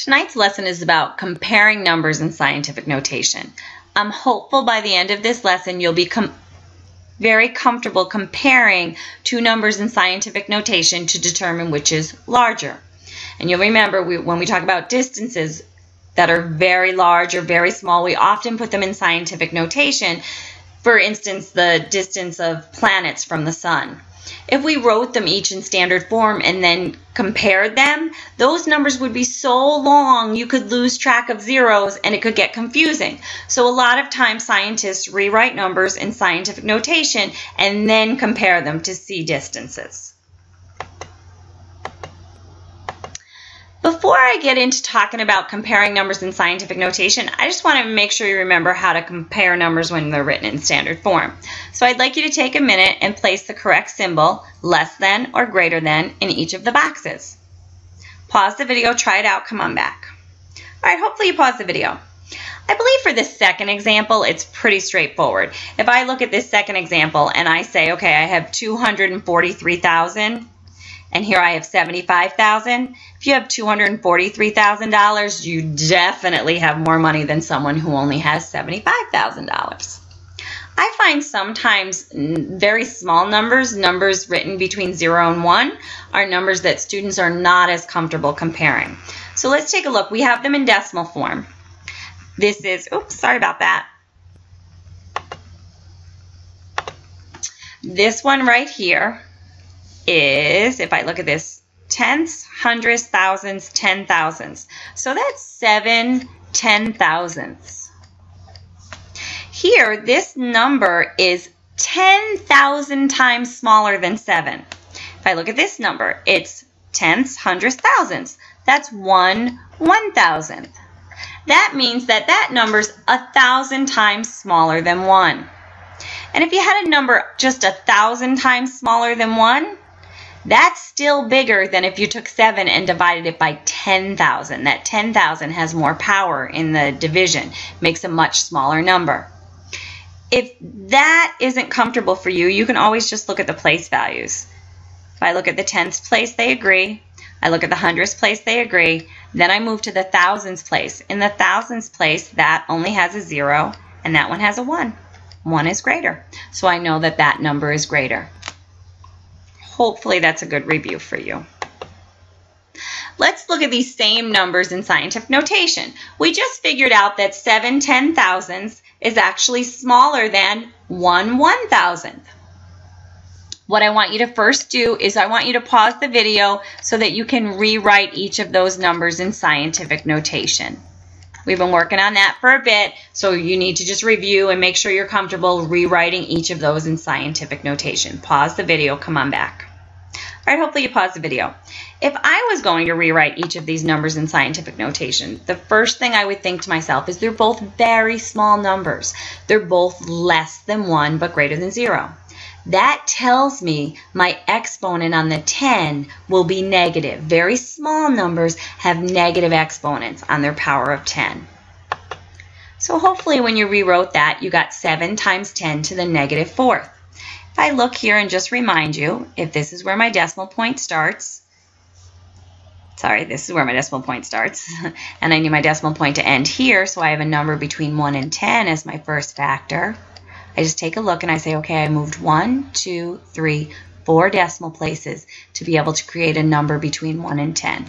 Tonight's lesson is about comparing numbers in scientific notation. I'm hopeful by the end of this lesson you'll be very comfortable comparing two numbers in scientific notation to determine which is larger. And you'll remember when we talk about distances that are very large or very small, we often put them in scientific notation. For instance, the distance of planets from the sun. If we wrote them each in standard form and then compared them, those numbers would be so long you could lose track of zeros and it could get confusing. So a lot of times scientists rewrite numbers in scientific notation and then compare them to see distances. Before I get into talking about comparing numbers in scientific notation, I just want to make sure you remember how to compare numbers when they're written in standard form. So I'd like you to take a minute and place the correct symbol, less than or greater than, in each of the boxes. Pause the video, try it out, come on back. All right, hopefully you pause the video. I believe for this second example, it's pretty straightforward. If I look at this second example and I say, okay, I have 243,000, and here I have 75,000. If you have $243,000, you definitely have more money than someone who only has $75,000. I find sometimes very small numbers, numbers written between 0 and 1, are numbers that students are not as comfortable comparing. So let's take a look. We have them in decimal form. This is, oops, sorry about that. This one right here is, if I look at this, tenths, hundredths, thousandths, 10,000ths. So that's 7 10,000ths. Here, this number is 10,000 times smaller than 7. If I look at this number, it's tenths, hundredths, thousandths. That's 1 1,000th. That means that that number's 1,000 times smaller than 1. And if you had a number just 1,000 times smaller than 1, that's still bigger than if you took 7 and divided it by 10,000. That 10,000 has more power in the division, makes a much smaller number. If that isn't comfortable for you, you can always just look at the place values. If I look at the tenths place, they agree. I look at the hundredths place, they agree. Then I move to the thousands place. In the thousands place, that only has a 0, and that one has a 1. 1 is greater. So I know that that number is greater. Hopefully that's a good review for you. Let's look at these same numbers in scientific notation. We just figured out that 7 10,000ths is actually smaller than 1 1,000th. What I want you to first do is I want you to pause the video so that you can rewrite each of those numbers in scientific notation. We've been working on that for a bit, so you need to just review and make sure you're comfortable rewriting each of those in scientific notation. Pause the video, come on back. All right, hopefully you paused the video. If I was going to rewrite each of these numbers in scientific notation, the first thing I would think to myself is they're both very small numbers. They're both less than 1 but greater than 0. That tells me my exponent on the 10 will be negative. Very small numbers have negative exponents on their power of 10. So hopefully when you rewrote that, you got 7 times 10 to the negative 4th. If I look here and just remind you, if this is where my decimal point starts, this is where my decimal point starts, and I need my decimal point to end here, so I have a number between 1 and 10 as my first factor. I just take a look and I say, okay, I moved 1, 2, 3, 4 decimal places to be able to create a number between 1 and 10.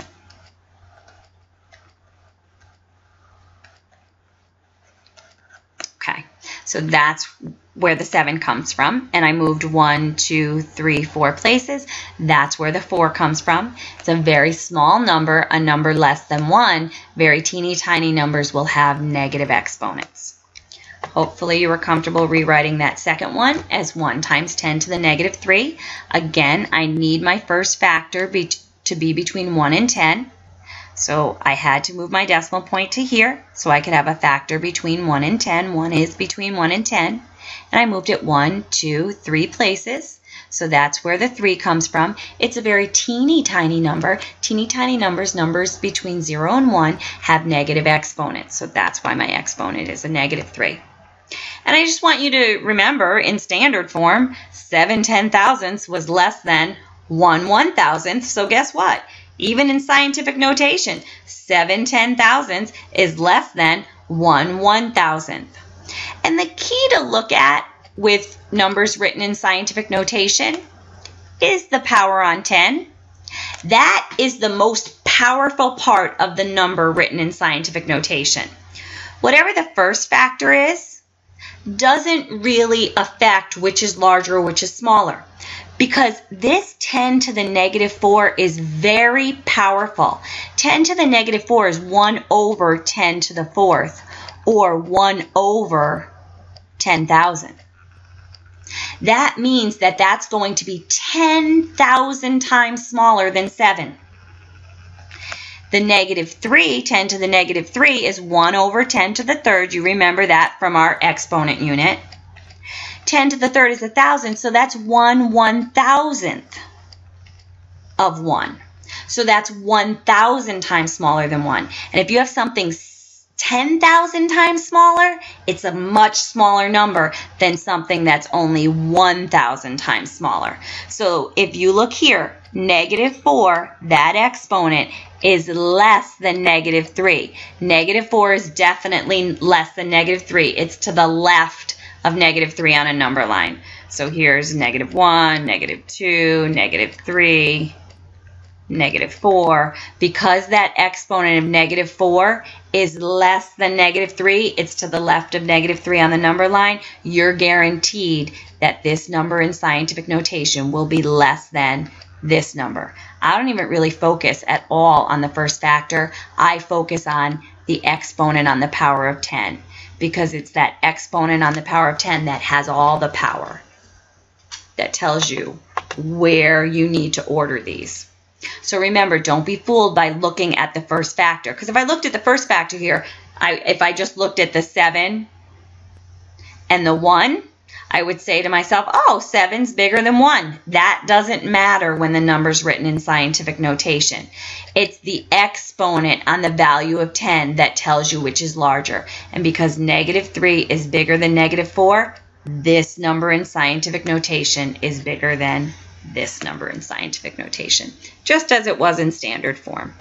Okay, so that's where the 7 comes from, and I moved 1, 2, 3, 4 places. That's where the 4 comes from. It's a very small number, a number less than 1. Very teeny tiny numbers will have negative exponents. Hopefully you were comfortable rewriting that second one as 1 times 10 to the negative 3. Again, I need my first factor to be between 1 and 10. So I had to move my decimal point to here so I could have a factor between 1 and 10. 1 is between 1 and 10. And I moved it 1, 2, 3 places. So that's where the 3 comes from. It's a very teeny tiny number. Teeny tiny numbers, numbers between 0 and 1, have negative exponents. So that's why my exponent is a negative 3. And I just want you to remember, in standard form, 7 10,000ths was less than 1 1,000th. So guess what? Even in scientific notation, 7 10,000ths is less than 1 1,000th. And the key to look at with numbers written in scientific notation is the power on 10. That is the most powerful part of the number written in scientific notation. Whatever the first factor is, doesn't really affect which is larger or which is smaller, because this 10 to the negative 4 is very powerful. 10 to the negative 4 is 1 over 10 to the 4th, or 1 over 10,000. That means that that's going to be 10,000 times smaller than 7. The negative 3, 10 to the negative 3, is 1 over 10 to the 3rd. You remember that from our exponent unit. 10 to the 3rd is 1,000, so that's 1 1,000th of 1. So that's 1,000 times smaller than 1. And if you have something 10,000 times smaller, it's a much smaller number than something that's only 1,000 times smaller. So if you look here, negative 4, that exponent is less than negative 3. Negative 4 is definitely less than negative 3. It's to the left of negative 3 on a number line. So here's negative 1, negative 2, negative 3, negative 4. Because that exponent of negative 4 is less than negative 3, it's to the left of negative 3 on the number line, you're guaranteed that this number in scientific notation will be less than this number. I don't even really focus at all on the first factor. I focus on the exponent on the power of 10, because it's that exponent on the power of 10 that has all the power, that tells you where you need to order these. So remember, don't be fooled by looking at the first factor, because if I looked at the first factor here, if I just looked at the 7 and the 1, I would say to myself, oh, 7's bigger than 1. That doesn't matter when the number's written in scientific notation. It's the exponent on the value of 10 that tells you which is larger. And because negative 3 is bigger than negative 4, this number in scientific notation is bigger than this number in scientific notation, just as it was in standard form.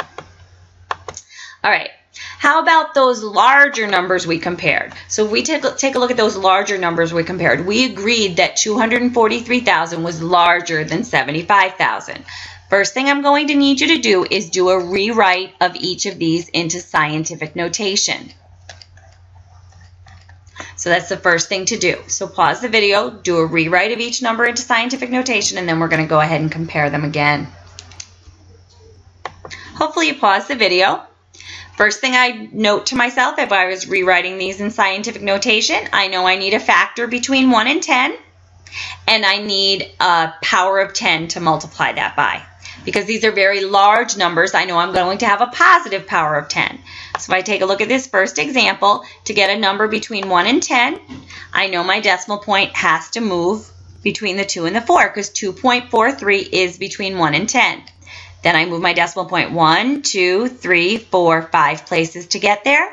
All right. How about those larger numbers we compared? So if we take a look at those larger numbers we compared, we agreed that 243,000 was larger than 75,000. First thing I'm going to need you to do is do a rewrite of each of these into scientific notation. So that's the first thing to do. So pause the video, do a rewrite of each number into scientific notation, and then we're going to go ahead and compare them again. Hopefully you paused the video. First thing I note to myself, if I was rewriting these in scientific notation, I know I need a factor between 1 and 10, and I need a power of 10 to multiply that by. Because these are very large numbers, I know I'm going to have a positive power of 10. So if I take a look at this first example, to get a number between 1 and 10, I know my decimal point has to move between the 2 and the 4, because 2.43 is between 1 and 10. Then I move my decimal point 1, 2, 3, 4, 5 places to get there.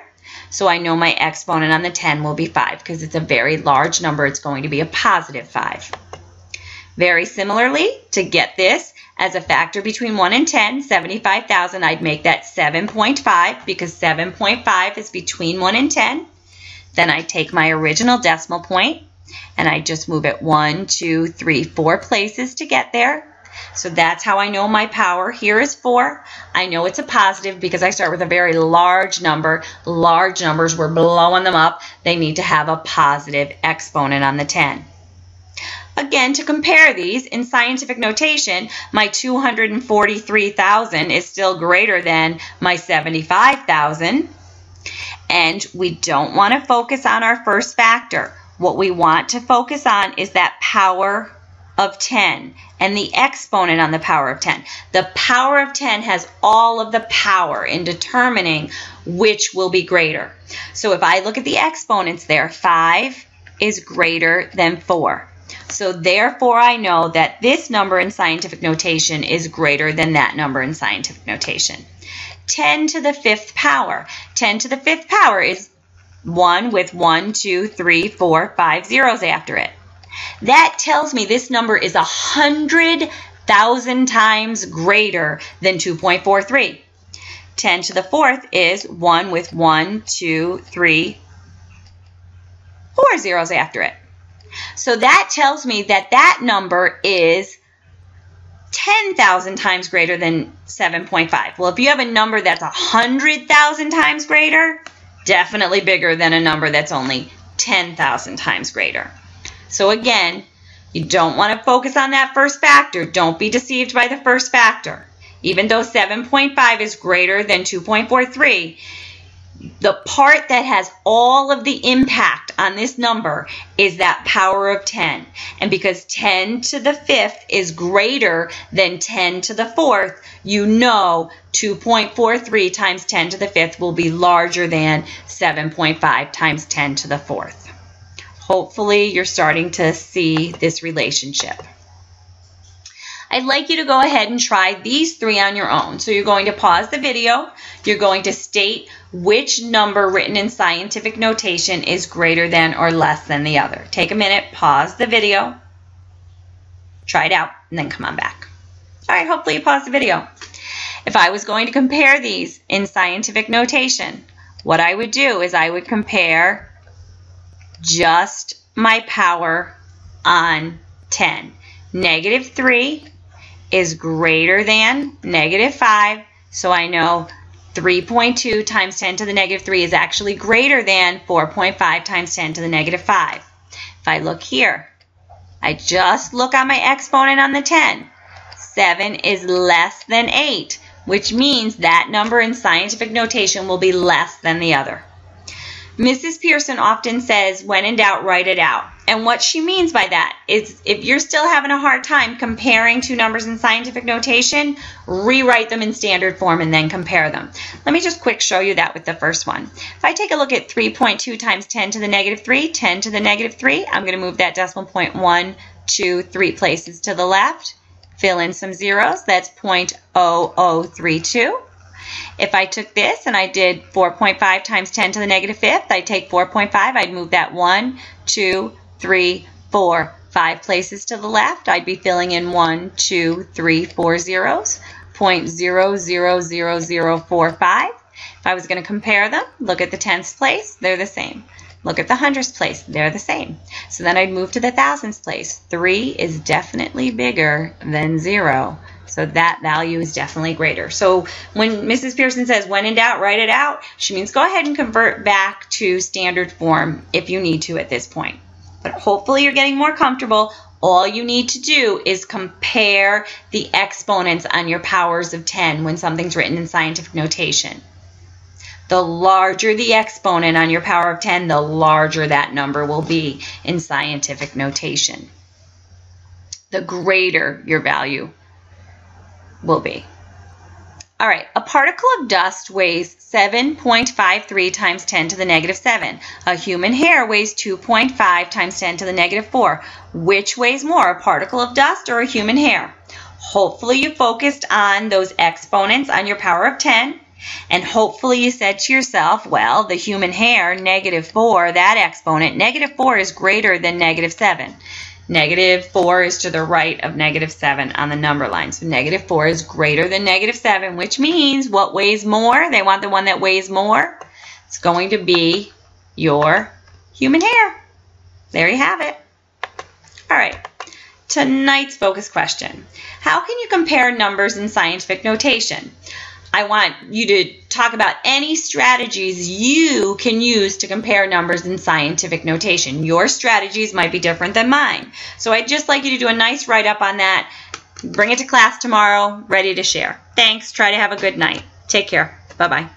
So I know my exponent on the 10 will be 5, because it's a very large number. It's going to be a positive 5. Very similarly, to get this as a factor between 1 and 10, 75,000, I'd make that 7.5, because 7.5 is between 1 and 10. Then I take my original decimal point, and I just move it 1, 2, 3, 4 places to get there. So that's how I know my power here is 4. I know it's a positive because I start with a very large number. Large numbers, we're blowing them up. They need to have a positive exponent on the 10. Again, to compare these, in scientific notation, my 243,000 is still greater than my 75,000. And we don't want to focus on our first factor. What we want to focus on is that power of 10 and the exponent on the power of 10. The power of 10 has all of the power in determining which will be greater. So if I look at the exponents there, 5 is greater than 4. So therefore I know that this number in scientific notation is greater than that number in scientific notation. 10 to the 5th power. 10 to the 5th power is 1 with 1, 2, 3, 4, 5 zeros after it. That tells me this number is 100 1,000 times greater than 2.43. 10 to the fourth is 1 with 1, 2, 3, 4 zeros after it. So that tells me that that number is 10,000 times greater than 7.5. Well, if you have a number that's 100,000 times greater, definitely bigger than a number that's only 10,000 times greater. So again, you don't want to focus on that first factor. Don't be deceived by the first factor. Even though 7.5 is greater than 2.43, the part that has all of the impact on this number is that power of 10. And because 10 to the fifth is greater than 10 to the fourth, you know 2.43 times 10 to the fifth will be larger than 7.5 times 10 to the fourth. Hopefully you're starting to see this relationship. I'd like you to go ahead and try these three on your own. So you're going to pause the video. You're going to state which number written in scientific notation is greater than or less than the other. Take a minute, pause the video, try it out, and then come on back. All right, hopefully you paused the video. If I was going to compare these in scientific notation, what I would do is I would compare just my power on 10. -3 is greater than -5, so I know 3.2 times 10 to the -3 is actually greater than 4.5 times 10 to the -5. If I look here, I just look on my exponent on the 10. 7 is less than 8, which means that number in scientific notation will be less than the other. Mrs. Pearson often says, when in doubt, write it out. And what she means by that is if you're still having a hard time comparing two numbers in scientific notation, rewrite them in standard form and then compare them. Let me just quick show you that with the first one. If I take a look at 3.2 times 10 to the -3, 10 to the -3, I'm going to move that decimal point 1, 2, 3 places to the left. Fill in some zeros. That's 0.0032. If I took this and I did 4.5 times 10 to the -5th, I'd take 4.5, I'd move that 1, 2, 3, 4, 5 places to the left. I'd be filling in 1, 2, 3, 4 zeros, 0.000045. If I was going to compare them, look at the tenths place, they're the same. Look at the hundredths place, they're the same. So then I'd move to the thousandths place. 3 is definitely bigger than 0. So that value is definitely greater. So when Mrs. Pearson says, when in doubt, write it out, she means go ahead and convert back to standard form if you need to at this point. But hopefully you're getting more comfortable. All you need to do is compare the exponents on your powers of 10 when something's written in scientific notation. The larger the exponent on your power of 10, the larger that number will be in scientific notation. The greater your value will be. All right, a particle of dust weighs 7.53 times 10 to the -7. A human hair weighs 2.5 times 10 to the -4. Which weighs more, a particle of dust or a human hair? Hopefully you focused on those exponents on your power of 10, and hopefully you said to yourself, well, the human hair, -4, that exponent, -4 is greater than -7. -4 is to the right of -7 on the number line. So -4 is greater than -7, which means what weighs more? They want the one that weighs more. It's going to be your human hair. There you have it. All right, tonight's focus question. How can you compare numbers in scientific notation? I want you to talk about any strategies you can use to compare numbers in scientific notation. Your strategies might be different than mine. So I'd just like you to do a nice write-up on that. Bring it to class tomorrow, ready to share. Thanks. Try to have a good night. Take care. Bye-bye.